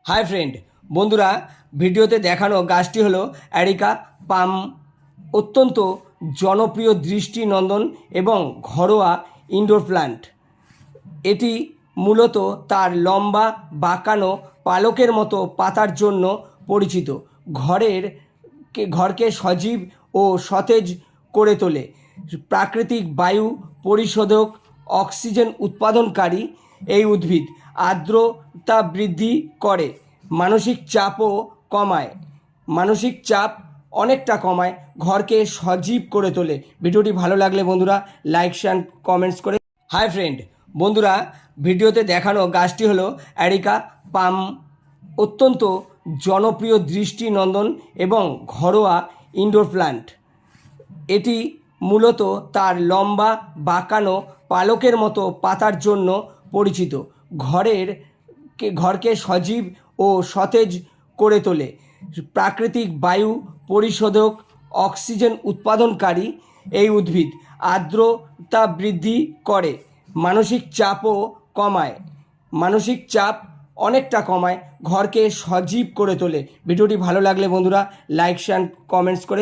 Hi friend, বন্ধুরা, ভিডিওতে দেখানো গাছটি হলো অ্যারিকা পাম। অত্যন্ত জনপ্রিয় দৃষ্টিনন্দন এবং ঘরোয়া ইনডোর প্ল্যান্ট। এটি মূলত তার লম্বা বাঁকানো পালকের মতো পাতার জন্য পরিচিত। ঘরকে সজীব ও সতেজ করে তোলে। প্রাকৃতিক বায়ু পরিশোধক, অক্সিজেন উৎপাদনকারী এই উদ্ভিদ আর্দ্রতা বৃদ্ধি করে, মানসিক চাপও কমায়। মানসিক চাপ অনেকটা কমায়, ঘরকে সজীব করে তোলে। ভিডিওটি ভালো লাগলে বন্ধুরা লাইক শেয়ার কমেন্টস করে। হাই ফ্রেন্ড, বন্ধুরা, ভিডিওতে দেখানো গাছটি হলো অ্যারিকা পাম। অত্যন্ত জনপ্রিয় দৃষ্টিনন্দন এবং ঘরোয়া ইনডোর প্ল্যান্ট। এটি মূলত তার লম্বা বাঁকানো পালকের মতো পাতার জন্য পরিচিত। ঘরকে সজীব ও সতেজ করে তোলে। প্রাকৃতিক বায়ু পরিশোধক, অক্সিজেন উৎপাদনকারী এই উদ্ভিদ আর্দ্রতা বৃদ্ধি করে, মানসিক চাপও কমায়। মানসিক চাপ অনেকটা কমায়, ঘরকে সজীব করে তোলে। ভিডিওটি ভালো লাগলে বন্ধুরা লাইক শেয়ার কমেন্টস করে।